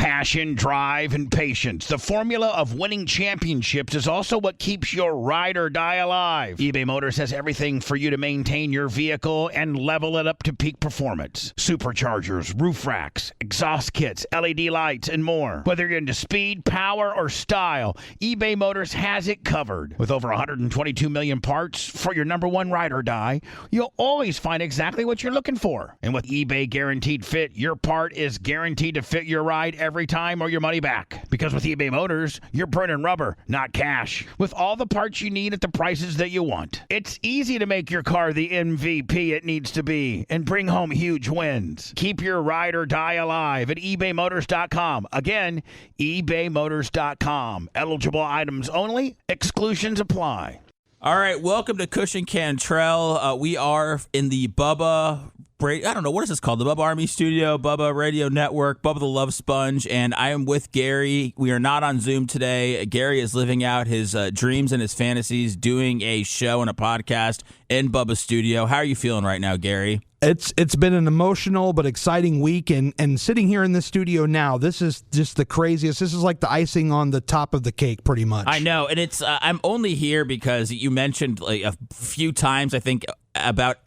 Passion, drive, and patience. The formula of winning championships is also what keeps your ride or die alive. eBay Motors has everything for you to maintain your vehicle and level it up to peak performance. Superchargers, roof racks, exhaust kits, LED lights, and more. Whether you're into speed, power, or style, eBay Motors has it covered. With over 122 million parts for your number one ride or die, you'll always find exactly what you're looking for. And with eBay Guaranteed Fit, your part is guaranteed to fit your ride every time or your money back. Because with eBay Motors, you're burning rubber, not cash. With all the parts you need at the prices that you want. It's easy to make your car the MVP it needs to be and bring home huge wins. Keep your ride or die alive at ebaymotors.com. Again, ebaymotors.com. Eligible items only. Exclusions apply. All right, welcome to Kush and Cantrell. We are in the Bubba, I don't know, what is this called? The Bubba Army Studio, Bubba Radio Network, Bubba the Love Sponge, and I am with Gary. We are not on Zoom today. Gary is living out his dreams and his fantasies, doing a show and a podcast in Bubba's studio. How are you feeling right now, Gary? It's been an emotional but exciting week, and sitting here in the studio now, this is just the craziest. This is like the icing on the top of the cake, pretty much. I know, and it's I'm only here because you mentioned like a few times, I think, about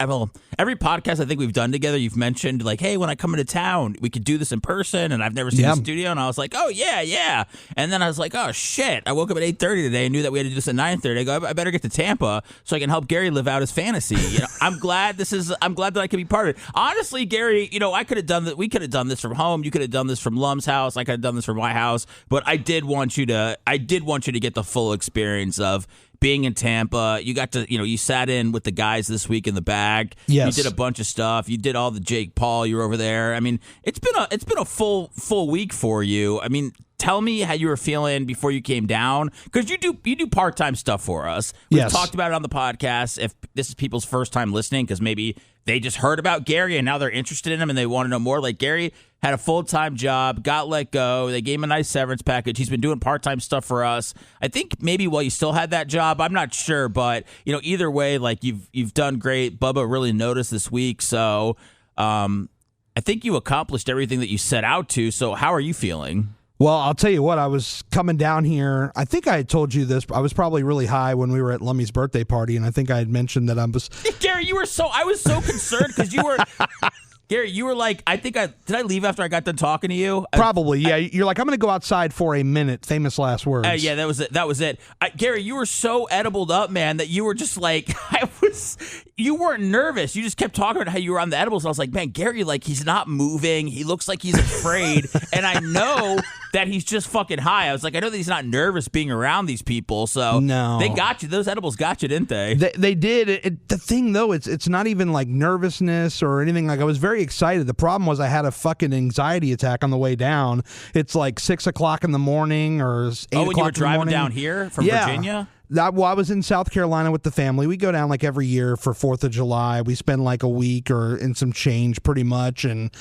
every podcast I think we've done together, you've mentioned like, hey, when I come into town, we could do this in person, and I've never seen the studio, and I was like, oh yeah, and then I was like, oh shit, I woke up at 8:30 today and knew that we had to do this at 9:30. I go, I better get to Tampa so I can help Gary live out his fantasy. You know, I'm glad that I can be part of it. Honestly, Gary, you know, I could have done that. We could have done this from home. You could have done this from Lum's house. I could have done this from my house, but I did want you to get the full experience of being in Tampa. You got to, you sat in with the guys this week in the bag. Yes. You did a bunch of stuff. You did all the Jake Paul. You were over there. I mean, it's been a full week for you. I mean, tell me how you were feeling before you came down, because you do part-time stuff for us. We've talked about it on the podcast. If this is people's first time listening, because maybe they just heard about Gary and now they're interested in him and they want to know more. Like, Gary had a full-time job, got let go. They gave him a nice severance package. He's been doing part-time stuff for us. I think maybe while you still had that job, I'm not sure, but either way, like you've done great. Bubba really noticed this week, so I think you accomplished everything that you set out to. So how are you feeling? Well, I'll tell you what, I was coming down here. I think I had told you this. I was probably really high when we were at Lummy's birthday party, and I think I had mentioned that I was... Gary, I was so concerned because you were... Gary, you were like, did I leave after I got done talking to you? Probably, yeah. You're like, I'm going to go outside for a minute. Famous last words. Yeah, that was it. Gary, you were so edibled up, man, that you were just like, you weren't nervous. You just kept talking about how you were on the edibles. And I was like, man, Gary, like, he's not moving. He looks like he's afraid. And I know that he's just fucking high. I was like, I know that he's not nervous being around these people. So no. They got you. Those edibles got you, didn't they? They did. The thing, though, it's not even like nervousness or anything. Like, I was very excited. The problem was I had a fucking anxiety attack on the way down. It's like 6 o'clock in the morning or 8 o'clock in the morning. Oh, when you were driving down here from Virginia? I was in South Carolina with the family. We go down like every year for 4th of July. We spend like a week or in some change pretty much. And,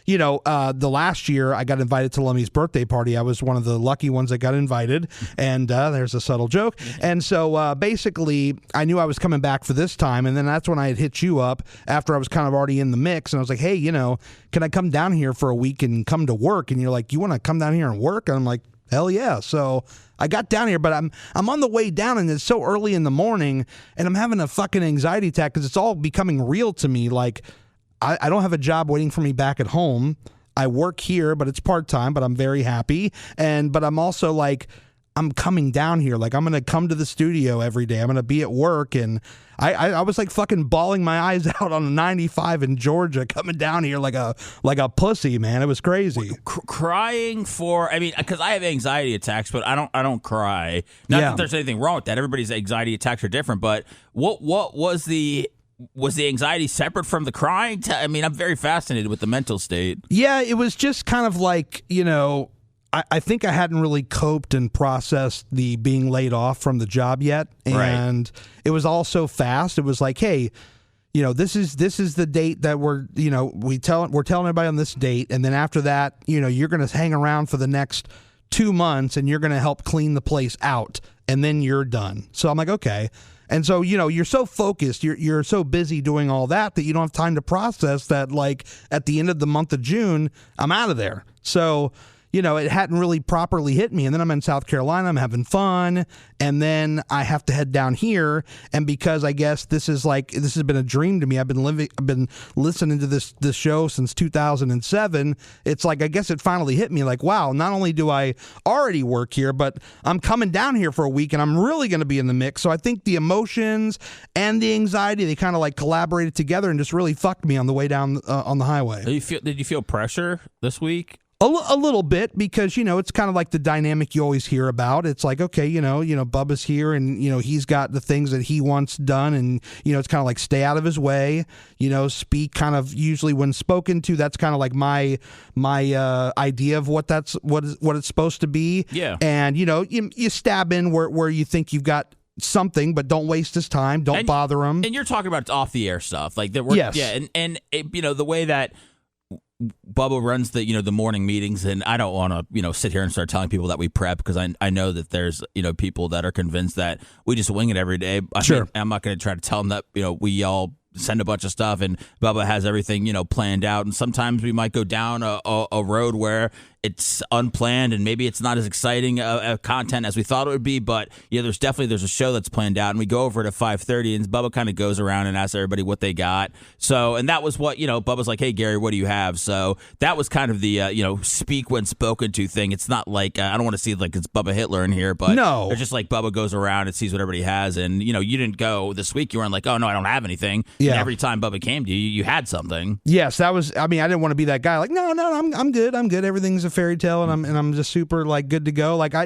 the last year I got invited to Lummy's birthday party. I was one of the lucky ones that got invited. And there's a subtle joke. And so basically I knew I was coming back for this time. And then that's when I had hit you up after I was kind of already in the mix. And I was like, hey, can I come down here for a week and come to work? And you're like, you want to come down here and work? And I'm like, hell yeah. So I got down here, but I'm on the way down, and it's so early in the morning, and I'm having a fucking anxiety attack because it's all becoming real to me. Like, I don't have a job waiting for me back at home. I work here, but it's part-time, but I'm very happy. But I'm also like, I'm coming down here. Like, I'm going to come to the studio every day. I'm going to be at work. And I was like fucking bawling my eyes out on a 95 in Georgia coming down here like a pussy, man. It was crazy. Crying because I have anxiety attacks, but I don't cry. Not that there's anything wrong with that. Everybody's anxiety attacks are different. But what was the anxiety separate from the crying? I'm very fascinated with the mental state. Yeah, it was just kind of like, I think I hadn't really coped and processed the being laid off from the job yet. And It was all so fast. It was like, hey, this is the date that we're telling everybody on this date. And then after that, you're going to hang around for the next 2 months and you're going to help clean the place out. And then you're done. So I'm like, okay. And so, you're so focused, you're so busy doing all that you don't have time to process that, like, at the end of the month of June, I'm out of there. So, it hadn't really properly hit me. And then I'm in South Carolina, I'm having fun, and then I have to head down here. And because I guess this has been a dream to me. I've been listening to this show since 2007. It's like, I guess it finally hit me like, wow, not only do I already work here, but I'm coming down here for a week and I'm really going to be in the mix. So I think the emotions and the anxiety, they kind of like collaborated together and just really fucked me on the way down on the highway. Did you feel pressure this week? A little bit, because, it's kind of like the dynamic you always hear about. It's like, okay, Bubba's here and, he's got the things that he wants done, and, it's kind of like stay out of his way, speak kind of usually when spoken to. That's kind of like my idea of what it's supposed to be. Yeah. And, you stab in where you think you've got something, but don't waste his time. Don't bother him. And you're talking about off the air stuff. Like that. Yes. Yeah. And the way that Bubba runs the morning meetings, and I don't want to sit here and start telling people that we prep, because I know that there's people that are convinced that we just wing it every day. Sure. I'm not going to try to tell them that we all send a bunch of stuff and Bubba has everything planned out, and sometimes we might go down a road where it's unplanned and maybe it's not as exciting content as we thought it would be, but there's a show that's planned out, and we go over it at 5:30, and Bubba kind of goes around and asks everybody what they got. So, and that was what Bubba's like, hey Gary, what do you have? So that was kind of the speak when spoken to thing. It's not like I don't want to see like it's Bubba Hitler in here, but no, it's just like Bubba goes around and sees what everybody has, and you didn't go this week, you weren't like, oh no, I don't have anything. Yeah. And every time Bubba came to you, you had something. Yes, that was. I didn't want to be that guy. Like, no, I'm good. Everything's a fairy tale, and I'm just super like good to go. Like I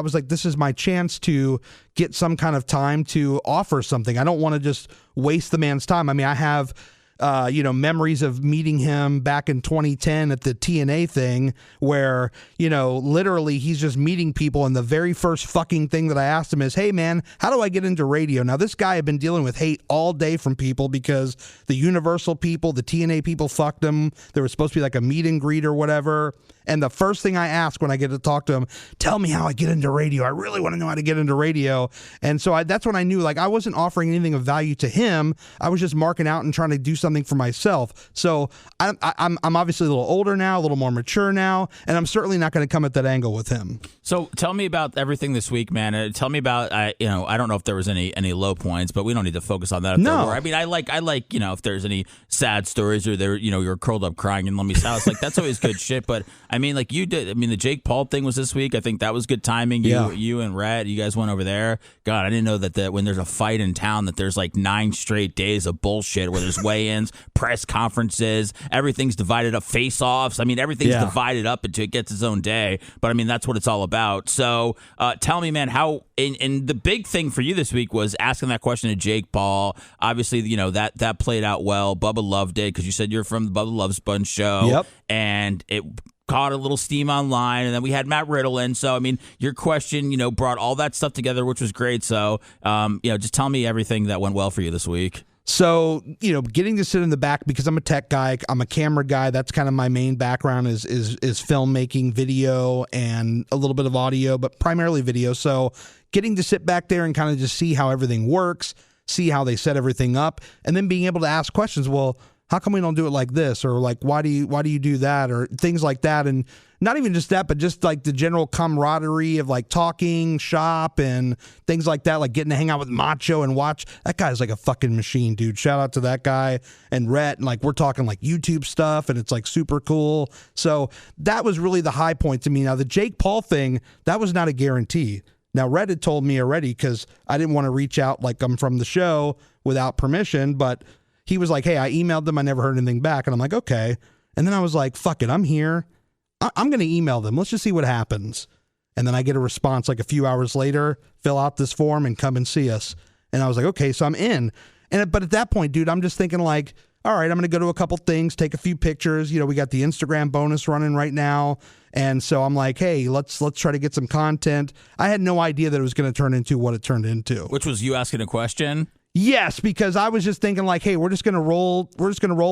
was like, this is my chance to get some kind of time to offer something. I don't want to just waste the man's time. I have memories of meeting him back in 2010 at the TNA thing where, literally he's just meeting people. And the very first fucking thing that I asked him is, hey man, how do I get into radio? Now this guy had been dealing with hate all day from people because the Universal people, the TNA people fucked him. There was supposed to be like a meet and greet or whatever. And the first thing I ask when I get to talk to him, tell me how I get into radio. I really want to know how to get into radio. And so that's when I knew, like, I wasn't offering anything of value to him. I was just marking out and trying to do something for myself. So I'm obviously a little older now, a little more mature now, and I'm certainly not going to come at that angle with him. So tell me about everything this week, man. Tell me about, I don't know if there was any low points, but we don't need to focus on that. If no. There were. I like, if there's any sad stories or you're curled up crying in Lummy's house, like that's always good shit. But like you did. The Jake Paul thing was this week. I think that was good timing. You and Rhett, you guys went over there. God, I didn't know that when there's a fight in town that there's like 9 straight days of bullshit where there's weigh-ins, press conferences, everything's divided up, face-offs. Everything's divided up into it gets its own day. But that's what it's all about. So tell me, man, how and the big thing for you this week was asking that question to Jake Paul. Obviously, that played out well. Bubba loved it because you said you're from the Bubba Loves Bun show. Yep. And it caught a little steam online, and then we had Matt Riddle in. So, your question, brought all that stuff together, which was great. So, just tell me everything that went well for you this week. So, getting to sit in the back because I'm a tech guy, I'm a camera guy. That's kind of my main background is filmmaking, video, and a little bit of audio, but primarily video. So, getting to sit back there and kind of just see how everything works, see how they set everything up, and then being able to ask questions. Well, how come we don't do it like this? Or like, why do you do that? Or things like that. And not even just that, but just like the general camaraderie of like talking shop and things like that, like getting to hang out with Macho and watch. That guy's like a fucking machine, dude. Shout out to that guy and Rhett. And like, we're talking like YouTube stuff and it's like super cool. So that was really the high point to me. Now, the Jake Paul thing, that was not a guarantee. Now, Rhett had told me already because I didn't want to reach out like I'm from the show without permission, but he was like, hey, I emailed them. I never heard anything back. And I'm like, okay. And then I was like, fuck it. I'm here. I'm going to email them. Let's just see what happens. And then I get a response like a few hours later, fill out this form and come and see us. And I was like, okay, so I'm in. But at that point, dude, I'm just thinking like, all right, I'm going to go to a couple things, take a few pictures. We got the Instagram bonus running right now. And so I'm like, hey, let's try to get some content. I had no idea that it was going to turn into what it turned into. Which was you asking a question? Yes, because I was just thinking like, hey, we're just gonna roll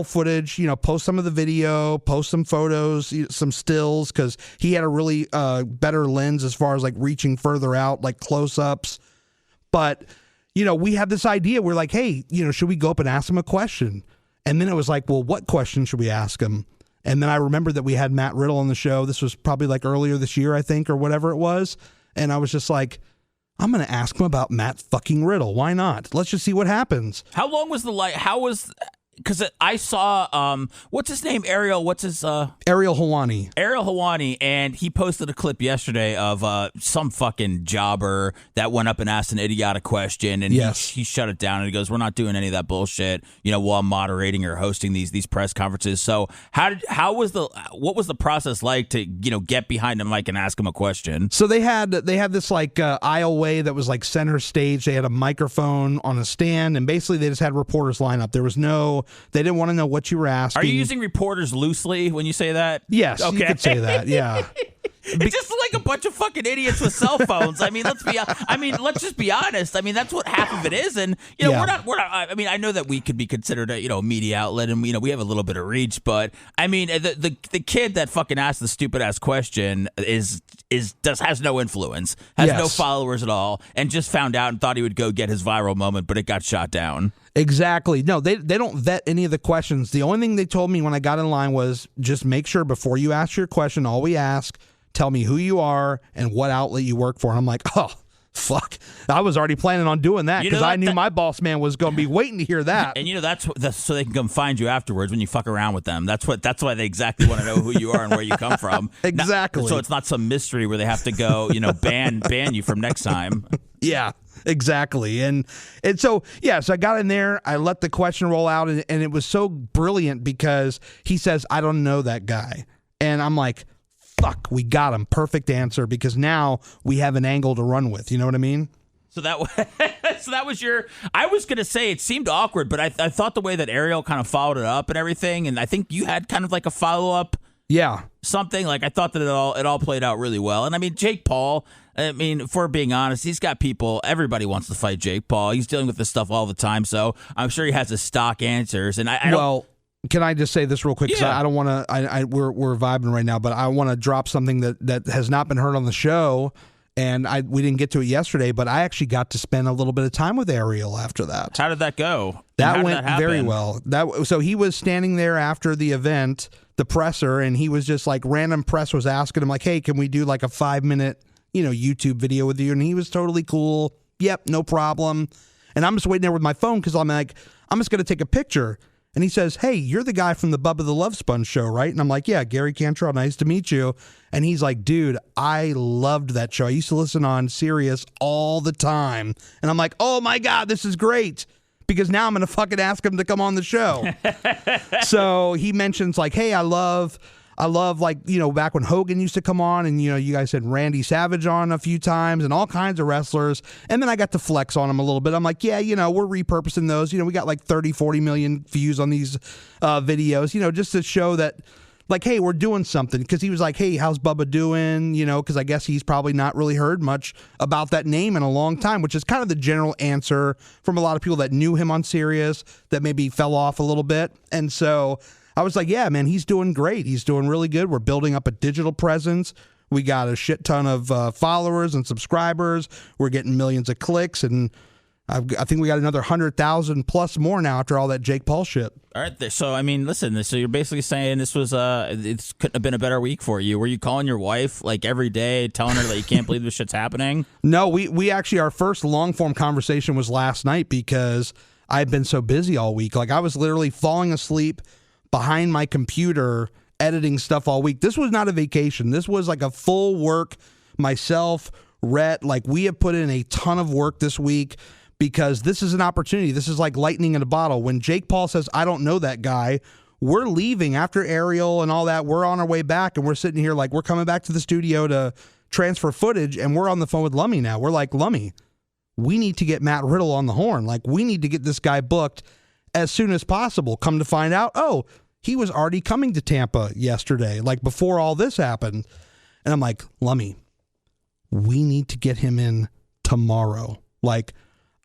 footage, post some of the video, post some photos, some stills, because he had a really better lens as far as like reaching further out, like close-ups. But we had this idea. We're like, hey, should we go up and ask him a question? And then it was like, well, what question should we ask him? And then I remembered that we had Matt Riddle on the show. This was probably like earlier this year, I think, or whatever it was. And I was just like, I'm going to ask him about Matt fucking Riddle. Why not? Let's just see what happens. How long was because I saw, what's his name? Ariel Helwani, and he posted a clip yesterday of some fucking jobber that went up and asked an idiotic question, and he shut it down, and he goes, we're not doing any of that bullshit, while I'm moderating or hosting these press conferences. So what was the process like to, get behind him like and ask him a question? So they had this like aisleway that was like center stage. They had a microphone on a stand, and basically they just had reporters line up. There was they didn't want to know what you were asking. Are you using reporters loosely when you say that? Yes, okay. You could say that, yeah. It's just like a bunch of fucking idiots with cell phones. I mean, let's just be honest. I mean, that's what half of it is. And, we're not, I mean, I know that we could be considered a, media outlet and, we have a little bit of reach, but I mean, the kid that fucking asked the stupid ass question has no influence, has no followers at all, and just found out and thought he would go get his viral moment, but it got shot down. Exactly. No, they don't vet any of the questions. The only thing they told me when I got in line was just make sure before you ask your question, all we ask, tell me who you are and what outlet you work for. And I'm like, oh, fuck. I was already planning on doing that because I knew my boss man was going to be waiting to hear that. And that's so they can come find you afterwards when you fuck around with them. That's why they exactly want to know who you are and where you come from. Exactly. So it's not some mystery where they have to go, ban you from next time. Yeah. Exactly. And so I got in there, I let the question roll out, and it was so brilliant because he says, I don't know that guy. And I'm like, fuck, we got him. Perfect answer, because now we have an angle to run with. You know what I mean? So that was your. I was gonna say it seemed awkward, but I thought the way that Ariel kind of followed it up and everything, and I think you had kind of like a follow up. Yeah. Something like I thought that it all played out really well. And I mean, Jake Paul, if we're being honest, he's got people. Everybody wants to fight Jake Paul. He's dealing with this stuff all the time, so I'm sure he has his stock answers. And can I just say this real quick? Because I don't want to. We're vibing right now, but I want to drop something that has not been heard on the show, and we didn't get to it yesterday. But I actually got to spend a little bit of time with Ariel after that. How did that go? That went very well. So he was standing there after the event, the presser, and he was just like random press was asking him like, "Hey, can we do like a 5-minute YouTube video with you?" And he was totally cool. Yep, no problem. And I'm just waiting there with my phone because I'm like, I'm just going to take a picture. And he says, "Hey, you're the guy from the Bubba the Love Sponge show, right?" And I'm like, "Yeah, Gary Cantrell, nice to meet you." And he's like, "Dude, I loved that show. I used to listen on Sirius all the time." And I'm like, "Oh my God, this is great." Because now I'm going to fucking ask him to come on the show. So he mentions like, "Hey, I love like, back when Hogan used to come on, and, you guys had Randy Savage on a few times and all kinds of wrestlers." And then I got to flex on him a little bit. I'm like, yeah, we're repurposing those. We got like 30, 40 million views on these videos, just to show that like, hey, we're doing something. Because he was like, "Hey, how's Bubba doing?" Because I guess he's probably not really heard much about that name in a long time, which is kind of the general answer from a lot of people that knew him on Sirius that maybe fell off a little bit. And so I was like, yeah, man, he's doing great. He's doing really good. We're building up a digital presence. We got a shit ton of followers and subscribers. We're getting millions of clicks, and I think we got another 100,000 plus more now after all that Jake Paul shit. All right, so I mean, listen. So you're basically saying this was it couldn't have been a better week for you. Were you calling your wife like every day, telling her that you can't believe this shit's happening? No, we actually, our first long form conversation was last night because I've been so busy all week. Like I was literally falling asleep behind my computer editing stuff all week. This was not a vacation. This was like a full work. Myself, Rhett, like we have put in a ton of work this week because this is an opportunity. This is like lightning in a bottle. When Jake Paul says, "I don't know that guy," we're leaving after Ariel and all that. We're on our way back, and we're sitting here like we're coming back to the studio to transfer footage, and we're on the phone with Lummy now. We're like, "Lummy, we need to get Matt Riddle on the horn. Like we need to get this guy booked as soon as possible." Come to find out, he was already coming to Tampa yesterday, like before all this happened. And I'm like, "Lummy, we need to get him in tomorrow. Like,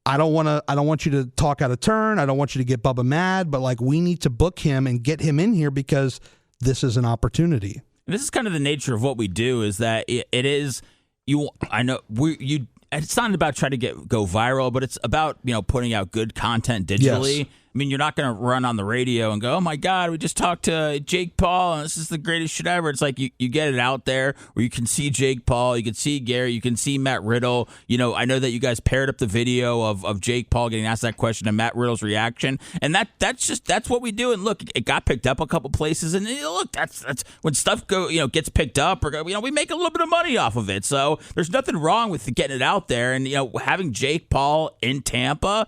I don't want you to talk out of turn. I don't want you to get Bubba mad, but like we need to book him and get him in here because this is an opportunity." And this is kind of the nature of what we do, is that it is it's not about trying to go viral, but it's about, putting out good content digitally. Yes. I mean, you're not going to run on the radio and go, oh, my God, we just talked to Jake Paul, and this is the greatest shit ever. It's like you get it out there where you can see Jake Paul, you can see Gary, you can see Matt Riddle. You know, I know that you guys paired up the video of Jake Paul getting asked that question and Matt Riddle's reaction, and that's what we do. And look, it got picked up a couple places, and look, that's when stuff gets picked up, or we make a little bit of money off of it. So there's nothing wrong with getting it out there, and having Jake Paul in Tampa,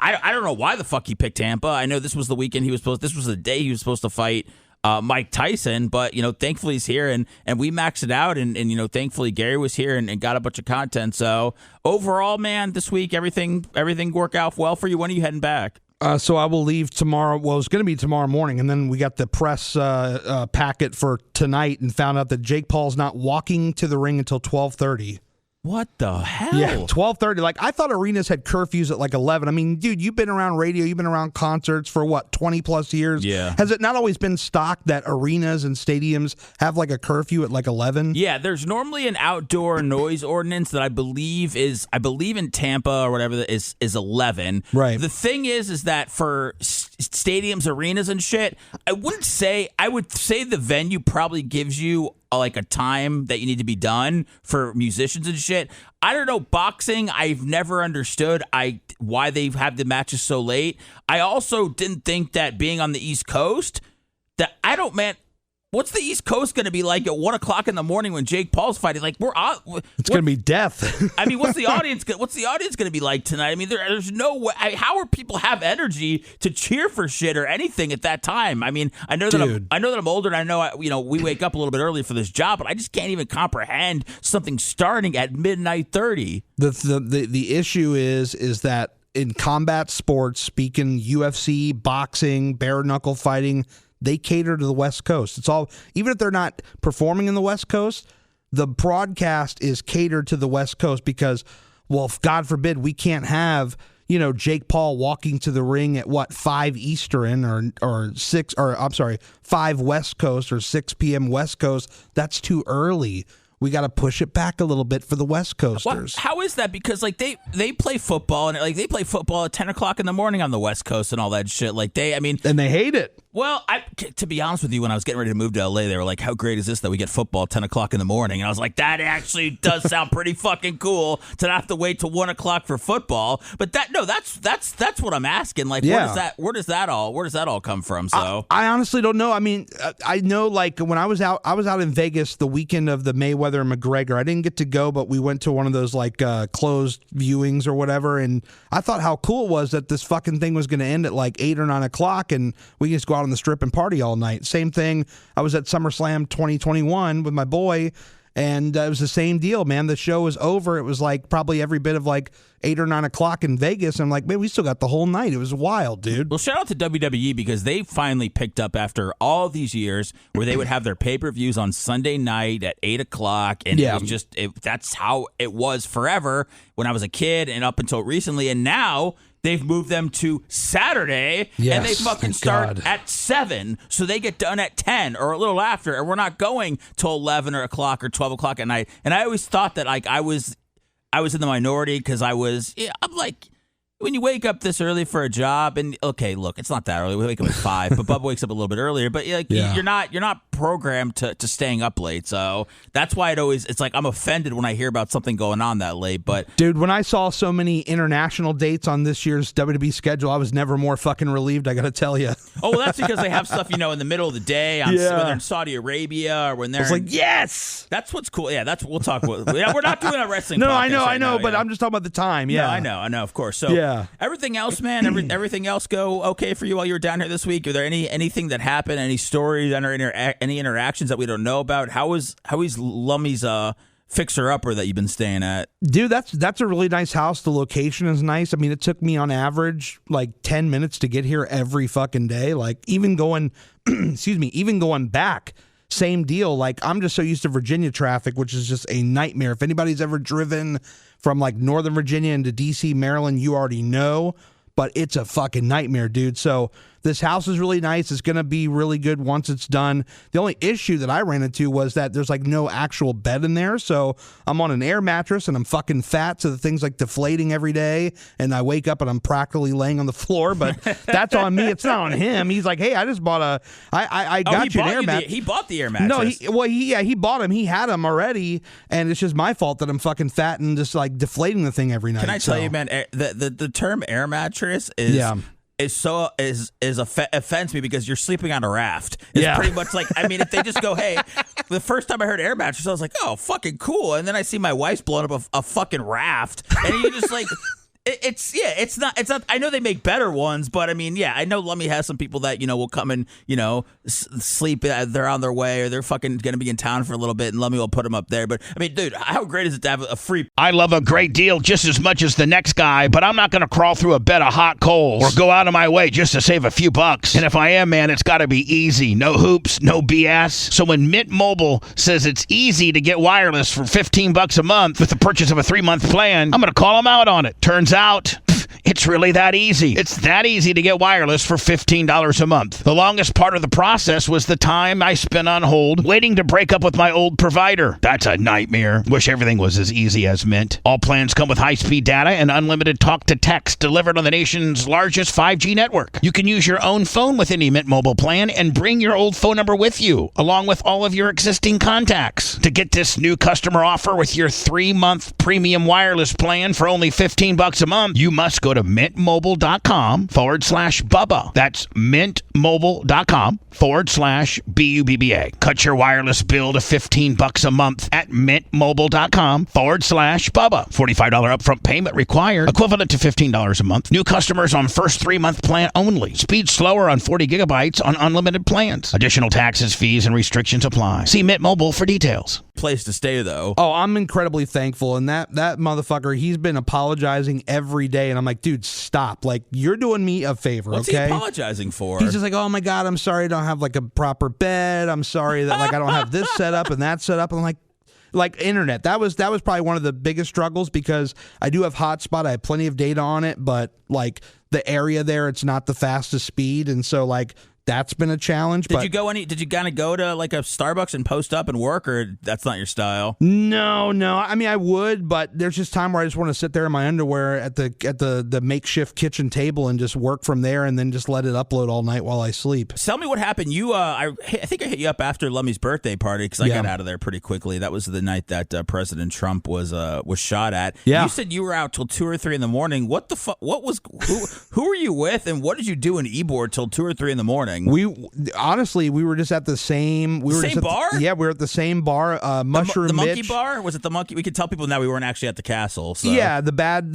I don't know why the fuck he picked Tampa. I know this was the weekend this was the day he was supposed to fight Mike Tyson, but thankfully he's here, and we maxed it out, and thankfully Gary was here and got a bunch of content. So overall, man, this week everything worked out well for you. When are you heading back? So I will leave tomorrow. Well, it's going to be tomorrow morning, and then we got the press packet for tonight, and found out that Jake Paul's not walking to the ring until 12:30. What the hell? Yeah, 12:30. Like, I thought arenas had curfews at like 11. I mean, dude, you've been around radio, you've been around concerts for 20 plus years. Yeah. Has it not always been stock that arenas and stadiums have like a curfew at like 11? Yeah, there's normally an outdoor noise ordinance that I believe in Tampa or whatever is 11. Right. The thing is that for stadiums, arenas, and shit, I would say the venue probably gives you like a time that you need to be done for musicians and shit. I don't know. Boxing, I've never understood why they have the matches so late. I also didn't think that being on the East Coast, what's the East Coast going to be like at 1 o'clock in the morning when Jake Paul's fighting? Like, it's going to be death. I mean, what's the audience going to be like tonight? I mean, there's no way. How are people have energy to cheer for shit or anything at that time? I mean, I know that I'm older, and I know we wake up a little bit early for this job, but I just can't even comprehend something starting at midnight 30. The issue is that in combat sports, speaking UFC, boxing, bare knuckle fighting, they cater to the West Coast. It's all, even if they're not performing in the West Coast, the broadcast is catered to the West Coast because, well, God forbid, we can't have, Jake Paul walking to the ring at 5 Eastern or 5 West Coast or 6 p.m. West Coast. That's too early. We got to push it back a little bit for the West Coasters. How is that? Because they play football, and they play football at 10 o'clock in the morning on the West Coast and all that shit. And they hate it. Well, to be honest with you, when I was getting ready to move to LA, they were like, how great is this that we get football at 10 o'clock in the morning? And I was like, that actually does sound pretty fucking cool to not have to wait till 1 o'clock for football. But that's what I'm asking. Like, yeah. where does that all come from? So I honestly don't know. I mean, I know when I was out in Vegas the weekend of the Mayweather and McGregor. I didn't get to go, but we went to one of those closed viewings or whatever. And I thought how cool it was that this fucking thing was going to end at 8 or 9 o'clock, and we just go out on the strip and party all night. Same thing. I was at SummerSlam 2021 with my boy, and it was the same deal, man. The show was over. It was probably every bit of 8 or 9 o'clock in Vegas. I'm like, man, we still got the whole night. It was wild, dude. Well, shout out to WWE because they finally picked up after all these years where they would have their pay-per-views on Sunday night at 8 o'clock. And yeah. It was just, that's how it was forever when I was a kid and up until recently. And now they've moved them to Saturday, yes, and they fucking start at 7, so they get done at 10 or a little after, and we're not going till 11 or o'clock or 12 o'clock at night. And I always thought that I was in the minority because I'm like, when you wake up this early for a job, and okay, look, it's not that early. We wake up at 5, but Bubba wakes up a little bit earlier. But you're not programmed to staying up late, so that's why it's like I'm offended when I hear about something going on that late. But dude, when I saw so many international dates on this year's WWE schedule, I was never more fucking relieved. I got to tell you. Oh, well, that's because they have stuff in the middle of the day when they're in Saudi Arabia or when they're. It's like yes, that's what's cool. Yeah, we'll talk about. We're not doing a wrestling. No, I know, but I'm just talking about the time. Yeah, no, I know, of course. So yeah. Everything else, man, everything else go okay for you while you were down here this week? Are there anything that happened, any stories, any interactions that we don't know about? How is Lummy's fixer-upper that you've been staying at? Dude, that's a really nice house. The location is nice. I mean, it took me on average 10 minutes to get here every fucking day. Even going, even going back, same deal. I'm just so used to Virginia traffic, which is just a nightmare. If anybody's ever driven from Northern Virginia into DC, Maryland, you already know, but it's a fucking nightmare, dude. So This house is really nice. It's going to be really good once it's done. The only issue that I ran into was that there's like no actual bed in there. So I'm on an air mattress and I'm fucking fat. So the thing's like deflating every day. And I wake up and I'm practically laying on the floor. But that's on me. It's not on him. He's like, hey, I just bought I got you an air mattress. He bought the air mattress. No, he bought him. He had him already. And it's just my fault that I'm fucking fat and just like deflating the thing every night. Can I tell you, man, the term air mattress is offends me because you're sleeping on a raft. It's pretty much like, I mean, if they just go, hey, the first time I heard air mattress, I was like, oh, fucking cool. And then I see my wife's blowing up a fucking raft. And you're just like, it's not. I know they make better ones, but I mean, I know Lummy has some people that will come and sleep. They're on their way or they're fucking gonna be in town for a little bit, and Lummy will put them up there. But I mean, dude, how great is it to have a free? I love a great deal just as much as the next guy, but I'm not gonna crawl through a bed of hot coals or go out of my way just to save a few bucks. And if I am, man, it's got to be easy. No hoops, no BS. So when Mint Mobile says it's easy to get wireless for $15 a month with the purchase of a 3-month plan, I'm gonna call them out on it. Turns out it's really that easy. It's that easy to get wireless for $15 a month. The longest part of the process was the time I spent on hold waiting to break up with my old provider. That's a nightmare. Wish everything was as easy as Mint. All plans come with high-speed data and unlimited talk-to-text delivered on the nation's largest 5G network. You can use your own phone with any Mint Mobile plan and bring your old phone number with you, along with all of your existing contacts. To get this new customer offer with your 3-month premium wireless plan for only $15 a month, you must go to mintmobile.com/Bubba. That's mintmobile.com/BUBBA. Cut your wireless bill to $15 a month at mintmobile.com/Bubba. $45 upfront payment required, equivalent to $15 a month. New customers on first 3-month plan only. Speed slower on 40 gigabytes on unlimited plans. Additional taxes, fees, and restrictions apply. See Mint Mobile for details. Place to stay, though. Oh, I'm incredibly thankful. And that motherfucker, he's been apologizing every day. And I'm like, dude, stop. Like, you're doing me a favor, What's okay? he apologizing for? He's just like, oh, my God, I'm sorry I don't have, like, a proper bed. I'm sorry that, like, I don't have this set up and that set up. And I'm like internet. That was probably one of the biggest struggles because I do have hotspot. I have plenty of data on it. But, like, the area there, it's not the fastest speed. And so, like, that's been a challenge. Did you kind of go to like a Starbucks and post up and work, or that's not your style? No. I mean, I would, but there's just time where I just want to sit there in my underwear at the makeshift kitchen table and just work from there, and then just let it upload all night while I sleep. Tell me what happened. You, I think I hit you up after Lummy's birthday party because I got out of there pretty quickly. That was the night that President Trump was shot at. Yeah. You said you were out till 2 or 3 in the morning. What the fuck? Who were you with, and what did you do in Ybor till 2 or 3 in the morning? We were just at the same. We were same bar. We were at the same bar. Mushroom the monkey Mitch. bar. Was it the monkey? We could tell people now we weren't actually at the castle. So. Yeah, the bad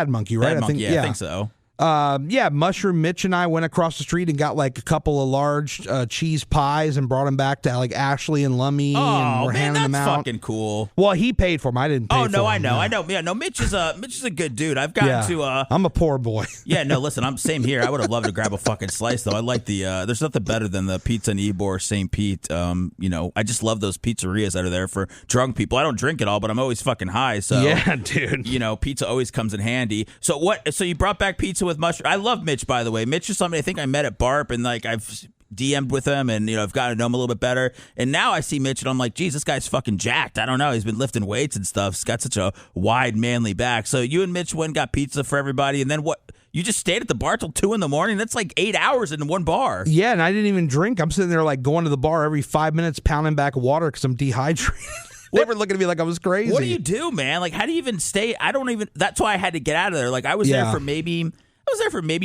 monkey, right? Bad monkey, I think so. Mushroom Mitch and I went across the street and got like a couple of large cheese pies and brought them back to like Ashley and Lummy, and we're handing them out. That's fucking cool. Well, he paid for them. I didn't pay for them. I know. Yeah, no, Mitch is a good dude. I've gotten to. I'm a poor boy. Yeah, no, listen, I'm same here. I would have loved to grab a fucking slice though. I like the. There's nothing better than the pizza in Ybor, St. Pete. I just love those pizzerias that are there for drunk people. I don't drink it all, but I'm always fucking high. So yeah, dude. Pizza always comes in handy. So what? So you brought back pizza with mushroom. I love Mitch, by the way. Mitch is somebody I think I met at Barp, and like I've DM'd with him, and I've gotten to know him a little bit better. And now I see Mitch, and I'm like, geez, this guy's fucking jacked. I don't know. He's been lifting weights and stuff. He's got such a wide, manly back. So you and Mitch went and got pizza for everybody, and then what? You just stayed at the bar till 2 in the morning? That's like 8 hours in one bar. Yeah, and I didn't even drink. I'm sitting there like going to the bar every 5 minutes, pounding back water because I'm dehydrated. They were looking at me like I was crazy. What do you do, man? Like, how do you even stay? That's why I had to get out of there. Like, I was there for maybe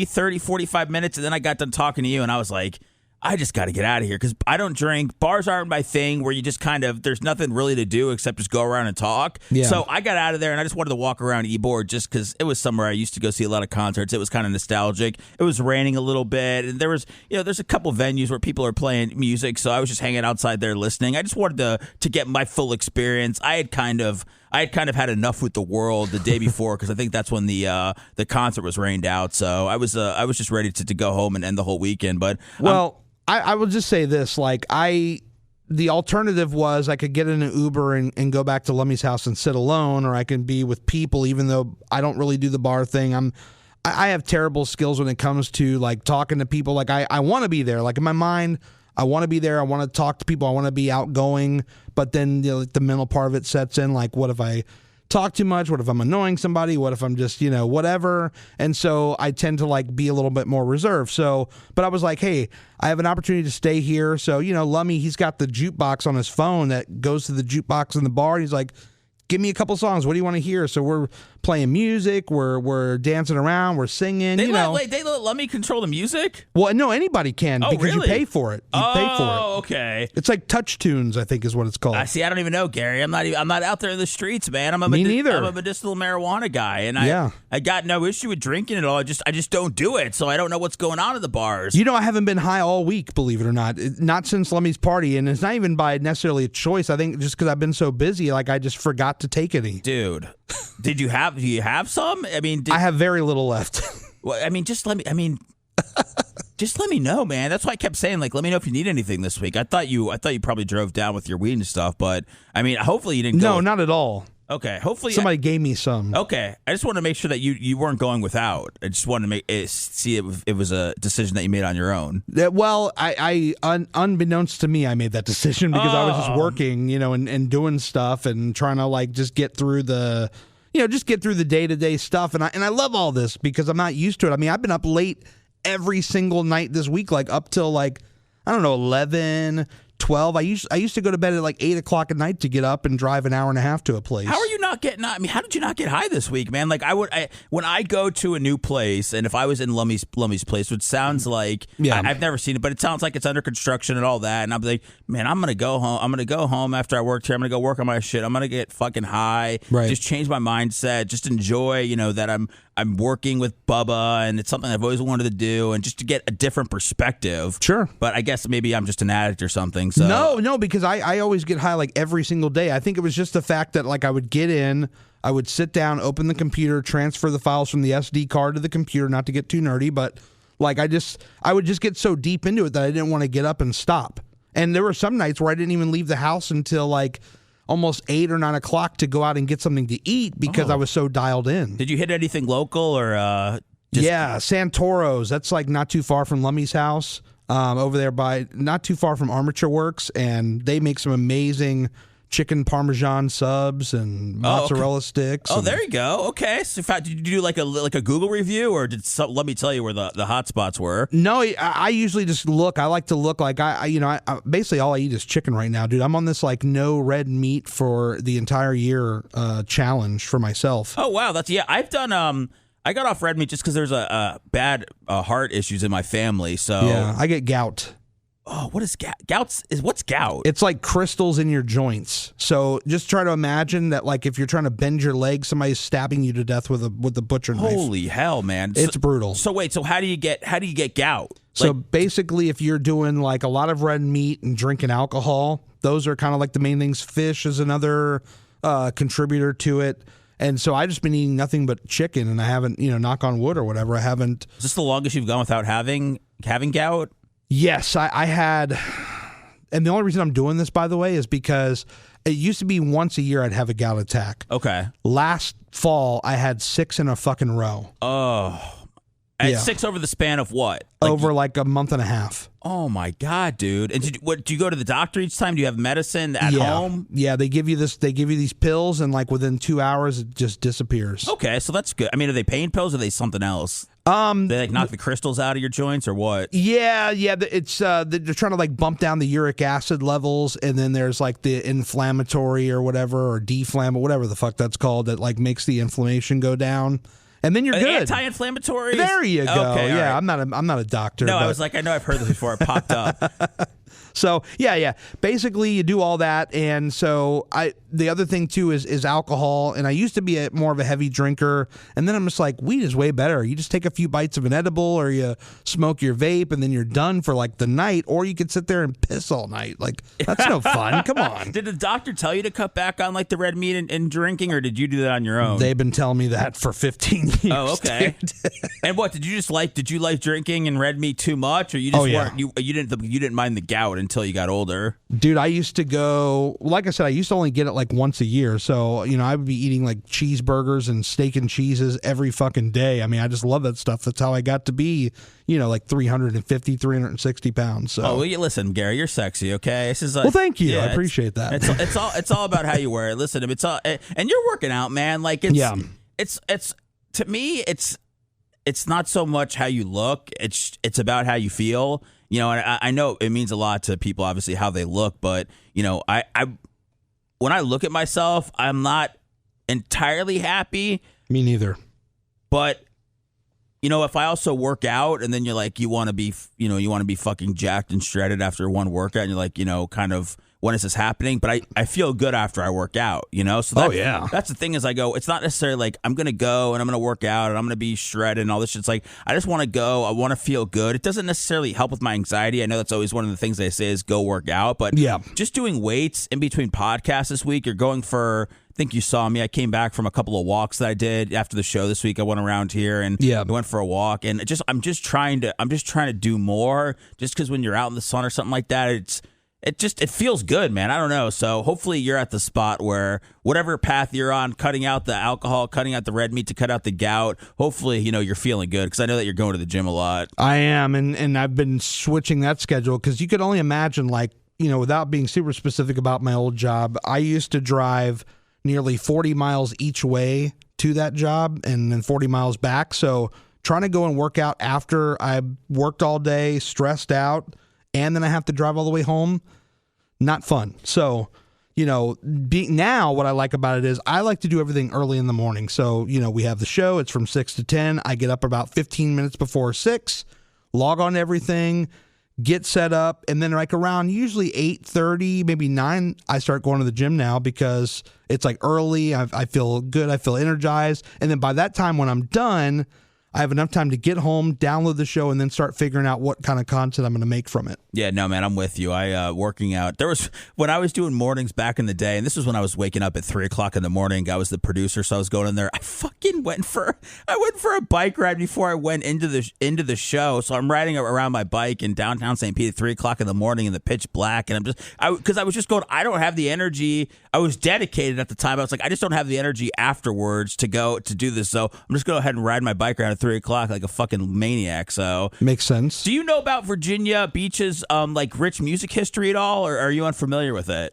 30, 45 minutes, and then I got done talking to you, and I was like, I just got to get out of here because I don't drink. Bars aren't my thing where you just kind of, there's nothing really to do except just go around and talk. Yeah. So I got out of there and I just wanted to walk around Ybor just because it was somewhere I used to go see a lot of concerts. It was kind of nostalgic. It was raining a little bit, and there was, there's a couple venues where people are playing music, so I was just hanging outside there listening. I just wanted to get my full experience. I had kind of had enough with the world the day before because I think that's when the concert was rained out. So I was just ready to go home and end the whole weekend. But I will just say this, the alternative was I could get in an Uber and go back to Lummy's house and sit alone, or I can be with people, even though I don't really do the bar thing. I have terrible skills when it comes to like talking to people. Like I want to be there. Like in my mind, I want to be there. I want to talk to people. I want to be outgoing. But then like the mental part of it sets in. Like, what if I talk too much? What if I'm annoying somebody? What if I'm just, whatever? And so I tend to like be a little bit more reserved. So, but I was like, hey, I have an opportunity to stay here. So, Lummy, he's got the jukebox on his phone that goes to the jukebox in the bar. And he's like, give me a couple songs. What do you want to hear? So we're playing music. We're dancing around. We're singing. They let me control the music? Well, no, anybody can because really? you pay for it. You pay for it. Oh, okay. It's like Touch Tunes, I think, is what it's called. I see. I don't even know, Gary. I'm not out there in the streets, man. Me neither. I'm a medicinal marijuana guy, and Yeah. I got no issue with drinking at all. I just don't do it, so I don't know what's going on at the bars. I haven't been high all week, believe it or not. Not since Lemmy's party, and it's not even by necessarily a choice. I think just because I've been so busy, like I just forgot to take any. Dude, do you have some? I mean, I have very little left. Well, I mean, just let me know, man. That's why I kept saying, like, let me know if you need anything this week. I thought you probably drove down with your weed and stuff, but I mean, hopefully you didn't. No, not at all. Okay, hopefully somebody gave me some. Okay, I just wanted to make sure that you weren't going without. I just wanted to see if it was a decision that you made on your own. Well, unbeknownst to me, I made that decision because I was just working, and doing stuff and trying to like just get through the. Just get through the day-to-day stuff. And I love all this because I'm not used to it. I mean, I've been up late every single night this week, like up till like, I don't know, 11, 12. I used to go to bed at like 8 o'clock at night to get up and drive an hour and a half to a place. How are you not getting? I mean, how did you not get high this week, man? Like when I go to a new place, and if I was in Lummy's place, which sounds like I've never seen it, but it sounds like it's under construction and all that, and I'm like, man, I'm gonna go home. I'm gonna go home after I worked here. I'm gonna go work on my shit. I'm gonna get fucking high. Right. Just change my mindset. Just enjoy, that I'm working with Bubba, and it's something I've always wanted to do, and just to get a different perspective. Sure. But I guess maybe I'm just an addict or something. So No, because I always get high like every single day. I think it was just the fact that like I would get in, I would sit down, open the computer, transfer the files from the SD card to the computer, not to get too nerdy, but like I would just get so deep into it that I didn't want to get up and stop. And there were some nights where I didn't even leave the house until like almost 8 or 9 o'clock to go out and get something to eat because I was so dialed in. Did you hit anything local or Yeah, Santoro's. That's like not too far from Lummy's house. Over there by not too far from Armature Works, and they make some amazing chicken parmesan subs and mozzarella sticks. Oh, there you go. Okay, so did you do like a Google review, or let me tell you where the hot spots were? No, I usually just look. I like to look like I basically all I eat is chicken right now, dude. I'm on this like no red meat for the entire year challenge for myself. Oh wow, I've done I got off red meat just because there's a bad heart issues in my family. So yeah, I get gout. Oh, what is gout? What's gout? It's like crystals in your joints. So just try to imagine that, like, if you're trying to bend your leg, somebody's stabbing you to death with a butcher knife. Holy hell, man! It's brutal. So wait, so how do you get gout? So basically, if you're doing like a lot of red meat and drinking alcohol, those are kind of like the main things. Fish is another contributor to it. And so I've just been eating nothing but chicken, and I haven't, knock on wood or whatever, I haven't. Is this the longest you've gone without having gout? Yes, I had. And the only reason I'm doing this, by the way, is because it used to be once a year I'd have a gout attack. Okay. Last fall, I had 6 in a fucking row. Oh. And 6 over the span of what? Over like a month and a half. Oh my God, dude! And do you go to the doctor each time? Do you have medicine at home? Yeah, they give you this. They give you these pills, and like within 2 hours, it just disappears. Okay, so that's good. I mean, are they pain pills or are they something else? They like knock the crystals out of your joints or what? Yeah. It's they're trying to like bump down the uric acid levels, and then there's like the inflammatory or whatever, or deflam or whatever the fuck that's called, that like makes the inflammation go down. And then you're good. Anti-inflammatory. There you go. Okay, yeah, right. I'm not a doctor. No, but... I was like, I know I've heard this before. It popped up. So yeah. Basically, you do all that, and so the other thing too is alcohol. And I used to be more of a heavy drinker, and then I'm just like, weed is way better. You just take a few bites of an edible, or you smoke your vape, and then you're done for like the night. Or you could sit there and piss all night. Like that's no fun. Come on. Did the doctor tell you to cut back on like the red meat and drinking, or did you do that on your own? They've been telling me that for 15 years. Oh, okay. And what did you like drinking and red meat too much, or you just weren't you didn't mind the gout? until you got older. Dude, I used to go, like I said, I used to only get it like once a year. So, I would be eating like cheeseburgers and steak and cheeses every fucking day. I mean, I just love that stuff. That's how I got to be, like 350, 360 pounds. So. Oh, well, listen, Gary, you're sexy, okay? This is well, thank you. I appreciate that. It's all about how you wear it. Listen, it's all, and you're working out, man. Like, it's to me, it's not so much how you look. It's about how you feel. And I know it means a lot to people, obviously, how they look. But I when I look at myself, I'm not entirely happy. Me neither. But if I also work out, and then you're like, you want to be fucking jacked and shredded after one workout, and you're like, kind of, when is this happening? But I feel good after I work out, So that's the thing is I go, it's not necessarily like I'm going to go and I'm going to work out and I'm going to be shredded and all this shit. It's like, I just want to go. I want to feel good. It doesn't necessarily help with my anxiety. I know that's always one of the things they say is go work out. But just doing weights in between podcasts this week, you're going for, I think you saw me. I came back from a couple of walks that I did after the show this week. I went around here and I went for a walk, and I'm just trying to do more. Just because when you're out in the sun or something like that, it feels good, man. I don't know. So hopefully you're at the spot where whatever path you're on, cutting out the alcohol, cutting out the red meat to cut out the gout. Hopefully you're feeling good, because I know that you're going to the gym a lot. I am, and I've been switching that schedule, because you could only imagine, like, without being super specific about my old job, I used to drive nearly 40 miles each way to that job and then 40 miles back. So trying to go and work out after I worked all day, stressed out, and then I have to drive all the way home, not fun. So, now what I like about it is I like to do everything early in the morning. So, we have the show. It's from 6 to 10. I get up about 15 minutes before 6, log on to everything, get set up, and then like around usually 8:30, maybe 9, I start going to the gym now, because it's like early. I feel good. I feel energized. And then by that time when I'm done, I have enough time to get home, download the show, and then start figuring out what kind of content I'm going to make from it. Yeah, no, man, I'm with you. Working out. When I was doing mornings back in the day, and this was when I was waking up at 3 o'clock in the morning. I was the producer, so I was going in there. I fucking went for a bike ride before I went into the show. So I'm riding around my bike in downtown St. Pete at 3 o'clock in the morning in the pitch black, and because I was just going, I don't have the energy. I was dedicated at the time. I was like, I just don't have the energy afterwards to go to do this. So I'm just going to go ahead and ride my bike around at 3 o'clock like a fucking maniac. So makes sense. Do you know about Virginia Beach's like rich music history at all, or are you unfamiliar with it?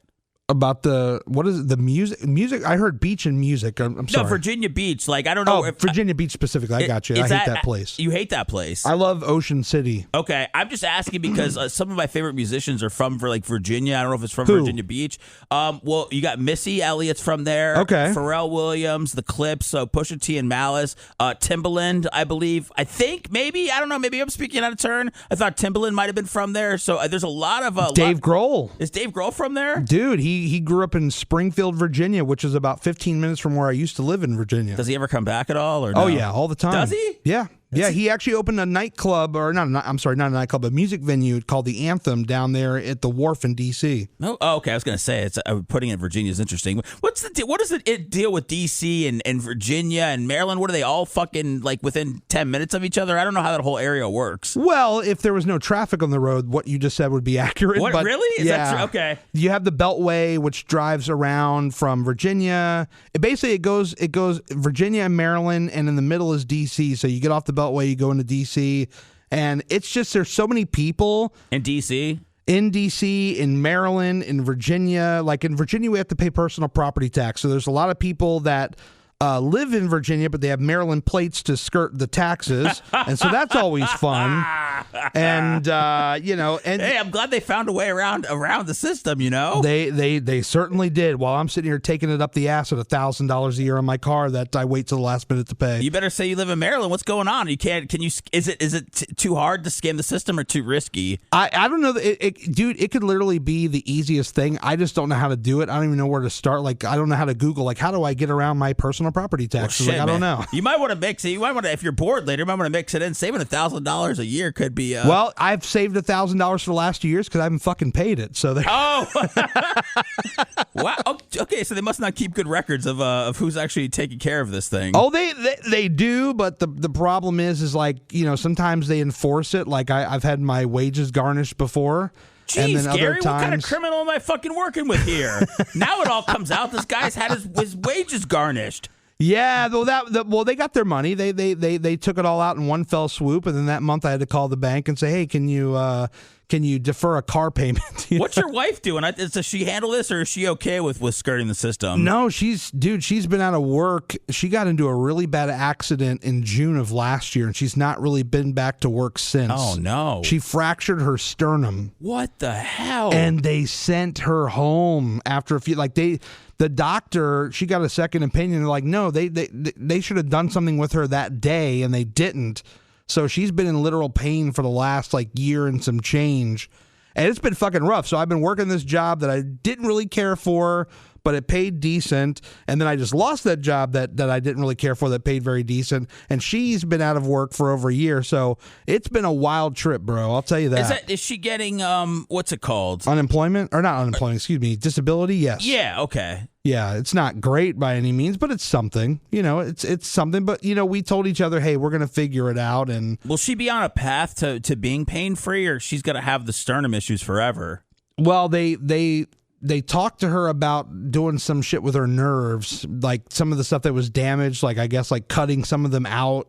About what is it, the music? I heard beach and music. I'm sorry. No, Virginia Beach. Like, I don't know. Virginia Beach specifically. I got you. I hate that place. You hate that place. I love Ocean City. Okay, I'm just asking because some of my favorite musicians are from Virginia. I don't know if it's from Virginia Beach. Well, you got Missy Elliott's from there. Okay. Pharrell Williams, The Clips, Pusha T and Malice, Timbaland, I believe. I think maybe, I don't know. Maybe I'm speaking out of turn. I thought Timbaland might have been from there. So there's a lot of Dave Grohl. Is Dave Grohl from there? Dude, he grew up in Springfield, Virginia, which is about 15 minutes from where I used to live in Virginia. Does he ever come back at all? Or no? Oh yeah, all the time. Does he? Yeah. Yeah, he actually opened a nightclub, not a nightclub, a music venue called the Anthem down there at the Wharf in D.C. Oh, okay. I was going to say, putting it in Virginia is interesting. What is the deal with D.C. and Virginia and Maryland? What are they all fucking like within 10 minutes of each other? I don't know how that whole area works. Well, if there was no traffic on the road, what you just said would be accurate. What, but really? Is that true? Okay. You have the Beltway, which drives around from Virginia. It goes Virginia and Maryland, and in the middle is D.C. So you get off the Beltway, you go into D.C., and it's just there's so many people in D.C., in Maryland, in Virginia. Like in Virginia, we have to pay personal property tax. So there's a lot of people that live in Virginia, but they have Maryland plates to skirt the taxes, and so that's always fun. And hey, I'm glad they found a way around the system. They certainly did. While I'm sitting here taking it up the ass at $1,000 a year on my car that I wait till the last minute to pay. You better say you live in Maryland. What's going on? You can't. Can you? Is it too hard to scam the system or too risky? I don't know. Dude, it could literally be the easiest thing. I just don't know how to do it. I don't even know where to start. Like, I don't know how to Google. Like, how do I get around my personal property taxes? Well, shit, I don't know. You might want to mix it. You might want to, if you're bored later, you might want to mix it in. Saving $1,000 a year could be. Well, I've saved $1,000 for the last 2 years because I haven't fucking paid it. So wow. Okay, so they must not keep good records of who's actually taking care of this thing. Oh, they do, but the problem is like sometimes they enforce it. Like I've had my wages garnished before. Jeez, then Gary, other what kind of times, criminal am I fucking working with here? Now it all comes out. This guy's had his wages garnished. yeah, well, they got their money. They took it all out in one fell swoop, and then that month I had to call the bank and say, hey, can you defer a car payment? What's your wife doing? Does she handle this, or is she okay with skirting the system? No, she's been out of work. She got into a really bad accident in June of last year, and she's not really been back to work since. Oh, no. She fractured her sternum. What the hell? And they sent her home after a few, the doctor, she got a second opinion. They're like, no, they should have done something with her that day, and they didn't. So she's been in literal pain for the last year and some change. And it's been fucking rough. So I've been working this job that I didn't really care for, but it paid decent. And then I just lost that job that I didn't really care for that paid very decent. And she's been out of work for over a year. So it's been a wild trip, bro. I'll tell you that. Is she getting, what's it called? Unemployment? Or not unemployment, excuse me. Disability? Yes. Yeah, okay. Yeah, it's not great by any means, but it's something. It's something. But, we told each other, hey, we're going to figure it out. And will she be on a path to being pain-free, or she's going to have the sternum issues forever? Well, they talked to her about doing some shit with her nerves, like some of the stuff that was damaged, I guess cutting some of them out,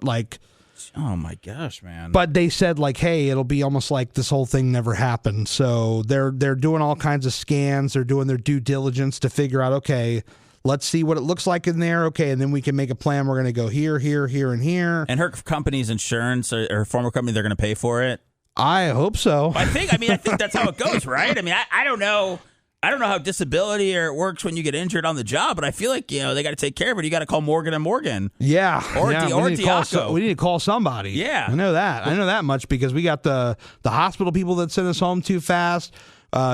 Oh my gosh, man. But they said hey, it'll be almost like this whole thing never happened. So they're doing all kinds of scans. They're doing their due diligence to figure out, okay, let's see what it looks like in there. Okay, and then we can make a plan. We're going to go here, here, here, and here. And her company's insurance, or her former company, they're going to pay for it? I hope so. I think that's how it goes, right? I mean, I don't know. I don't know how disability works when you get injured on the job, but I feel like, they got to take care of it. You got to call Morgan & Morgan. Yeah. Or Diaco. We need to call somebody. Yeah. I know that. I know that much because we got the hospital people that sent us home too fast.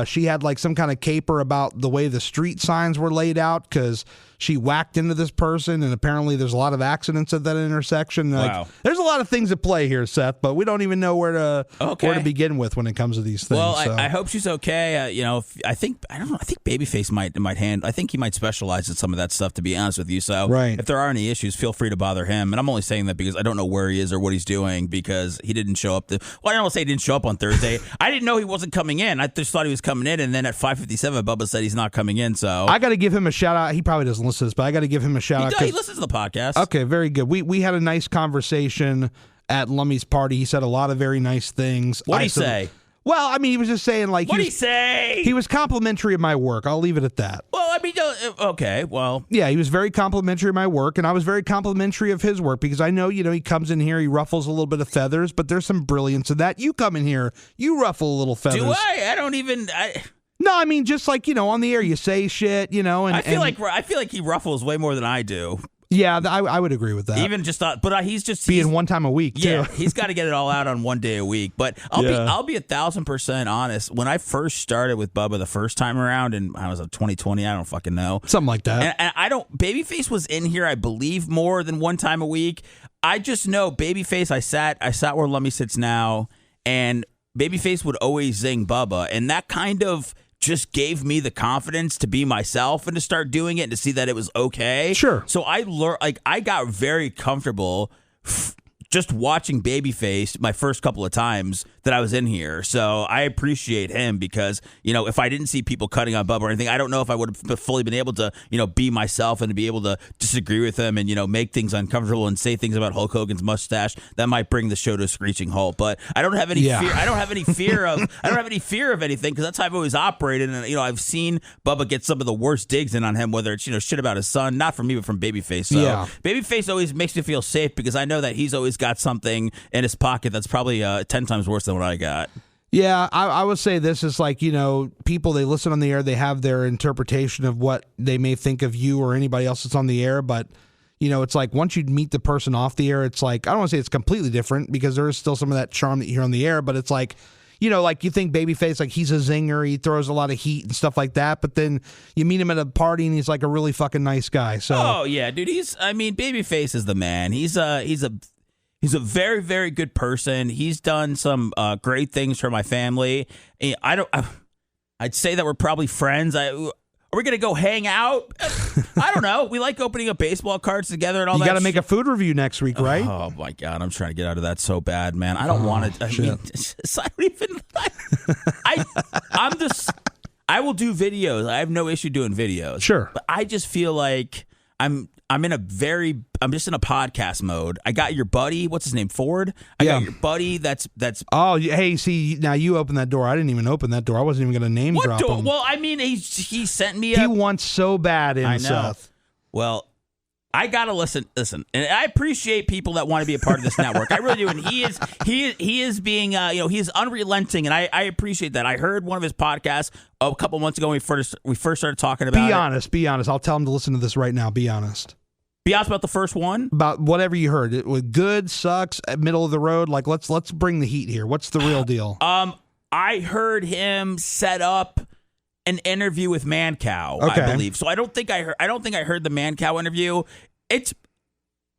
She had some kind of caper about the way the street signs were laid out because she whacked into this person, and apparently there's a lot of accidents at that intersection. Wow. There's a lot of things at play here, Seth, but we don't even know where to begin with when it comes to these things. Well, I hope she's okay. I think Babyface might handle. I think he might specialize in some of that stuff, to be honest with you. So right. If there are any issues, feel free to bother him. And I'm only saying that because I don't know where he is or what he's doing, because he didn't show up. I don't say he didn't show up on Thursday. I didn't know he wasn't coming in. I just thought he was coming in, and then at 5:57, Bubba said he's not coming in. So I got to give him a shout out. He probably doesn't listen to this, but I got to give him a shout out. He listens to the podcast. Okay, very good. We had a nice conversation at Lummy's party. He said a lot of very nice things. What did he say? Well, I mean, he was just saying what did he say? He was complimentary of my work. I'll leave it at that. Well, I mean, okay, well. Yeah, he was very complimentary of my work, and I was very complimentary of his work because I know, he comes in here, he ruffles a little bit of feathers, but there's some brilliance in that. You come in here, you ruffle a little feathers. Do I? I don't even. No, I mean, just on the air, you say shit, and I feel like he ruffles way more than I do. Yeah, I would agree with that. Even just thought, but he's just being one time a week too. Yeah, he's got to get it all out on one day a week. But I'll be 1,000% honest. When I first started with Bubba the first time around, and I was 2020, I don't fucking know, something like that. And I don't. Babyface was in here, I believe, more than one time a week. I just know Babyface. I sat where Lummy sits now, and Babyface would always zing Bubba, and that kind of just gave me the confidence to be myself and to start doing it and to see that it was okay. Sure. So I learned, I got very comfortable just watching Babyface my first couple of times that I was in here. So I appreciate him because, if I didn't see people cutting on Bubba or anything, I don't know if I would have fully been able to, be myself and to be able to disagree with him and, make things uncomfortable and say things about Hulk Hogan's mustache that might bring the show to a screeching halt. But I don't have any fear. I don't have any fear of anything because that's how I've always operated. And, I've seen Bubba get some of the worst digs in on him, whether it's, shit about his son, not from me, but from Babyface. So Babyface always makes me feel safe because I know that he's always got something in his pocket that's probably 10 times worse than what I got. Yeah, I would say this is people, they listen on the air, they have their interpretation of what they may think of you or anybody else that's on the air, but it's once you meet the person off the air, it's I don't want to say it's completely different because there is still some of that charm that you hear on the air, but it's you think Babyface, he's a zinger, he throws a lot of heat and stuff like that, but then you meet him at a party and he's a really fucking nice guy. So oh yeah, dude, Babyface is the man. He's a very, very good person. He's done some great things for my family. I'd say that we're probably friends. Are we going to go hang out? I don't know. We like opening up baseball cards together and all that. You got to make a food review next week, right? Oh, my God. I'm trying to get out of that so bad, man. I don't want to. I mean, I don't even. I'm just. I will do videos. I have no issue doing videos. Sure. But I just feel like I'm just in a podcast mode. I got your buddy, what's his name, Ford? I got your buddy that's Oh, hey, see, now you opened that door. I didn't even open that door. I wasn't even going to name drop him. Well, I mean, he sent me He wants so bad in, I know. Seth. Well, I gotta listen, and I appreciate people that want to be a part of this network. I really do, and he is being, he is unrelenting, and I appreciate that. I heard one of his podcasts a couple months ago when we first started talking about. Be honest. I'll tell him to listen to this right now. Be honest. Be honest about the first one. About whatever you heard. It was good, sucks, middle of the road. Like let's bring the heat here. What's the real deal? I heard him set up an interview with Mancow, okay. I believe. So I don't think I heard the Mancow interview. It's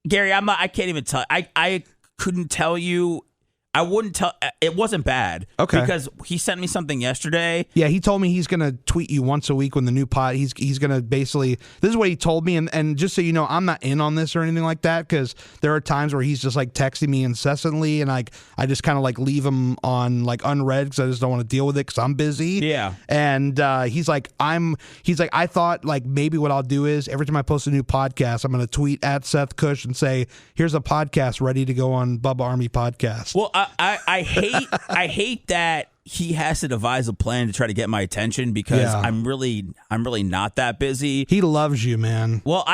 Gary. I can't even tell. I couldn't tell you. I wouldn't tell. It wasn't bad. Okay. Because he sent me something yesterday. Yeah, he told me he's going to tweet you once a week when the new pod. He's going to basically. This is what he told me, and just so you know, I'm not in on this or anything like that because there are times where he's just like texting me incessantly, and like I just kind of like leave him on like unread because I just don't want to deal with it because I'm busy. Yeah. And he's like I thought like maybe what I'll do is every time I post a new podcast, I'm going to tweet at Seth Kush and say, "Here's a podcast ready to go on Bubba Army Podcast." Well, I hate that he has to devise a plan to try to get my attention because I'm really not that busy. He loves you, man. Well,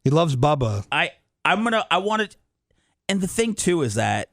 he loves Bubba. I want to, and the thing too is that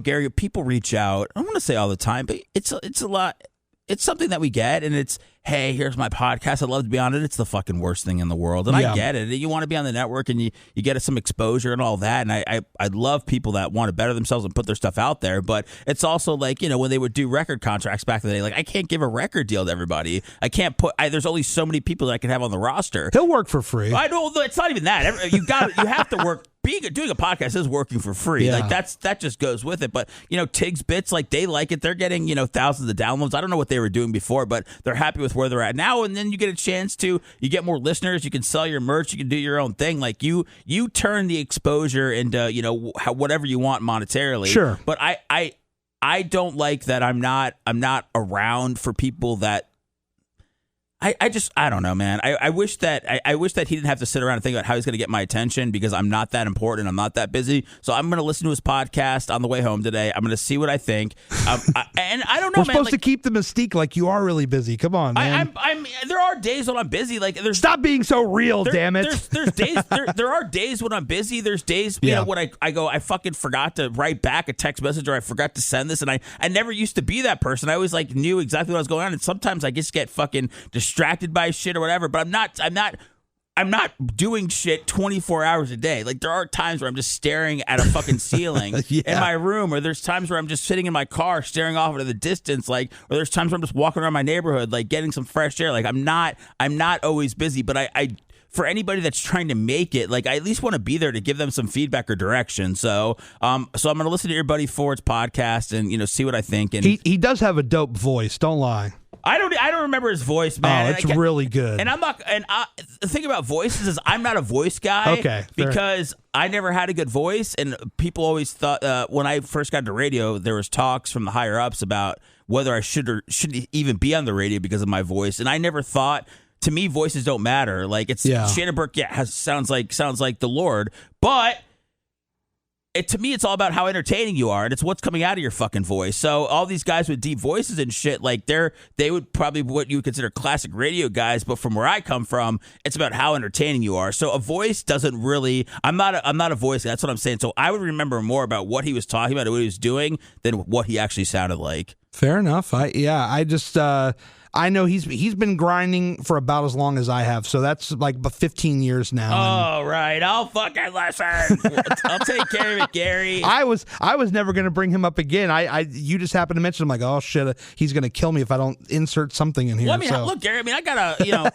Gary, people reach out. I don't want to say all the time, but it's a lot. It's something that we get, and it's, hey, here's my podcast. I'd love to be on it. It's the fucking worst thing in the world, and I get it. You want to be on the network, and you get some exposure and all that, and I love people that want to better themselves and put their stuff out there, but it's also like, when they would do record contracts back in the day, like, I can't give a record deal to everybody. I can't there's only so many people that I can have on the roster. He'll work for free. I know, it's not even that. You have to work. Doing a podcast is working for free. Yeah. Like that just goes with it. But Tig's Bits, like, they like it. They're getting thousands of downloads. I don't know what they were doing before, but they're happy with where they're at now. And then you get a chance to get more listeners. You can sell your merch. You can do your own thing. Like you turn the exposure into whatever you want monetarily. Sure. But I don't like that. I'm not around for people that. I don't know, man. I wish that he didn't have to sit around and think about how he's going to get my attention because I'm not that important. I'm not that busy. So I'm going to listen to his podcast on the way home today. I'm going to see what I think. And I don't know, We're man. supposed to keep the mystique like you are really busy. Come on, man. There are days when I'm busy. Like stop being so real, damn it. There's days. There are days when I'm busy. There's days when I go, I fucking forgot to write back a text message or I forgot to send this. And I never used to be that person. I always like knew exactly what was going on. And sometimes I just get fucking distracted by shit or whatever, but I'm not doing shit 24 hours a day. Like, there are times where I'm just staring at a fucking ceiling in my room, or there's times where I'm just sitting in my car staring off into the distance, like, or there's times where I'm just walking around my neyborhood, like, getting some fresh air. Like, I'm not always busy, but I for anybody that's trying to make it, like, I at least want to be there to give them some feedback or direction. So I'm going to listen to your buddy Ford's podcast and see what I think. And he does have a dope voice. Don't lie. I don't remember his voice, man. Oh, it's really good. And I'm not. And the thing about voices is I'm not a voice guy. Okay, fair. Because I never had a good voice, and people always thought when I first got into radio, there was talks from the higher ups about whether I should or shouldn't even be on the radio because of my voice, and I never thought. To me, voices don't matter. Like Shannon Burke, sounds like the Lord, but. To me, it's all about how entertaining you are, and it's what's coming out of your fucking voice. So all these guys with deep voices and shit, like they would probably what you would consider classic radio guys, but from where I come from, it's about how entertaining you are. So a voice doesn't really. I'm not a voice. That's what I'm saying. So I would remember more about what he was talking about, what he was doing, than what he actually sounded like. Fair enough. I know he's been grinding for about as long as I have, so that's like 15 years now. Oh, right. I'll fucking listen. I'll take care of it, Gary. I was never going to bring him up again. You just happened to mention him, like, oh shit, he's going to kill me if I don't insert something in here. Well, I mean, look, Gary. I mean, I gotta,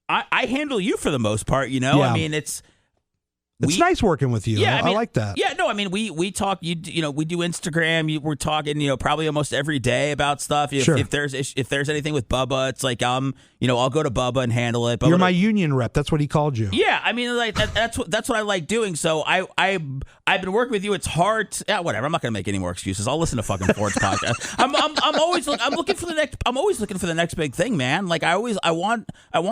I handle you for the most part. Yeah. I mean, it's nice working with you. Yeah, I like that. Yeah, no, I mean, we talk. We do Instagram. We're talking, probably almost every day about stuff. Sure. If there's anything with Bubba, it's like I'll go to Bubba and handle it. You're my union rep. That's what he called you. Yeah, I mean, like that's what I like doing. So I've been working with you. It's hard. Whatever. I'm not gonna make any more excuses. I'll listen to fucking Ford's podcast. I'm always looking for the next. I'm always looking for the next big thing, man. Like I want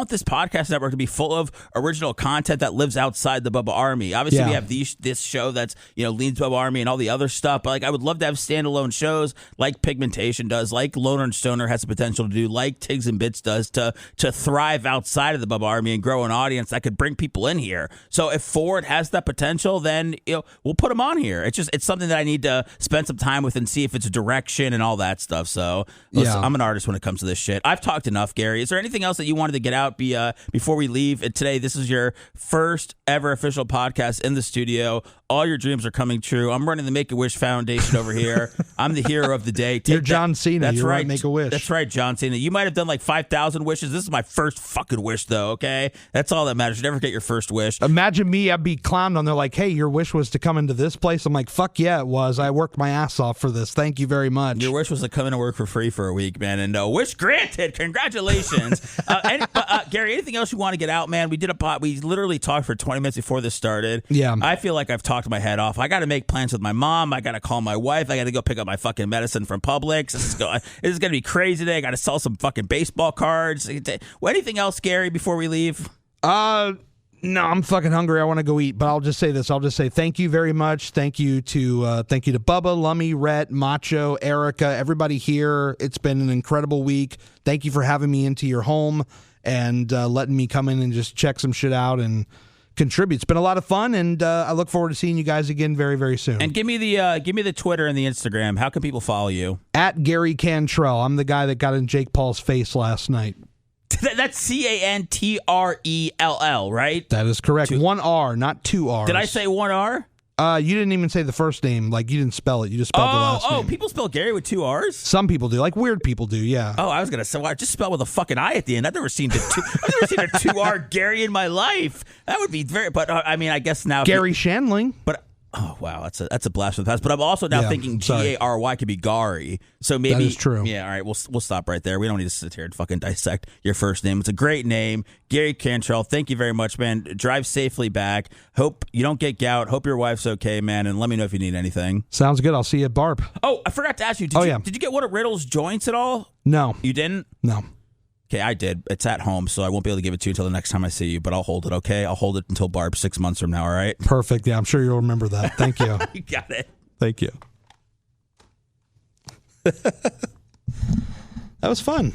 this podcast network to be full of original content that lives outside the Bubba Army. Obviously, we have this show that's leads Bubba Army and all the other stuff. But like I would love to have standalone shows like Pigmentation does, like Loner and Stoner has the potential to do, like Tigs and Bits does to thrive outside of the Bubba Army and grow an audience that could bring people in here. So if Ford has that potential, then we'll put him on here. It's something that I need to spend some time with and see if it's direction and all that stuff. So listen, I'm an artist when it comes to this shit. I've talked enough, Gary. Is there anything else that you wanted to get out before we leave? And today, this is your first ever official podcast in the studio. All your dreams are coming true. I'm running the Make-A-Wish Foundation over here. I'm the hero of the day. You're John Cena. That's You're right. Make-A-Wish. That's right, John Cena. You might have done like 5,000 wishes. This is my first fucking wish, though, okay? That's all that matters. You never get your first wish. Imagine me, I'd be clowned on. They're like, hey, your wish was to come into this place. I'm like, fuck yeah, it was. I worked my ass off for this. Thank you very much. Your wish was to come in and work for free for a week, man. And wish granted. Congratulations. Gary, anything else you want to get out, man? We did a pot. We literally talked for 20 minutes before this started. Yeah. I feel like I've talked my head off. I got to make plans with my mom. I got to call my wife. I got to go pick up my fucking medicine from Publix. This is going to be crazy today. I got to sell some fucking baseball cards. Anything else, Gary, before we leave? No, I'm fucking hungry. I want to go eat, but I'll just say this. I'll just say thank you very much. Thank you to Bubba, Lummy, Rhett, Macho, Erica, everybody here. It's been an incredible week. Thank you for having me into your home and letting me come in and just check some shit out and contribute. It's been a lot of fun, and I look forward to seeing you guys again very, very soon. And give me the Twitter and the Instagram. How can people follow you? At Gary Cantrell. I'm the guy that got in Jake Paul's face last night. That's Cantrell, right? That is correct. One R, not two R's. Did I say one R? You didn't even say the first name. Like, you didn't spell it. You just spelled the last name. Oh, people spell Gary with two R's? Some people do. Like, weird people do, yeah. Oh, I was going to say, well, I just spelled with a fucking I at the end. I've never seen a 2R Gary in my life. That would be very, but I mean, I guess now. Gary Shandling. But, oh, wow, that's a blast from the past. But I'm also now thinking Gary could be Gary. So maybe. That is true. Yeah, all right, we'll stop right there. We don't need to sit here and fucking dissect your first name. It's a great name. Gary Cantrell, thank you very much, man. Drive safely back. Hope you don't get gout. Hope your wife's okay, man. And let me know if you need anything. Sounds good. I'll see you at Barb. Oh, I forgot to ask you. Did you get one of Riddle's joints at all? No. You didn't? No. Okay, I did. It's at home, so I won't be able to give it to you until the next time I see you, but I'll hold it, okay? I'll hold it until Barb 6 months from now, all right? Perfect. Yeah, I'm sure you'll remember that. Thank you. You got it. Thank you. That was fun.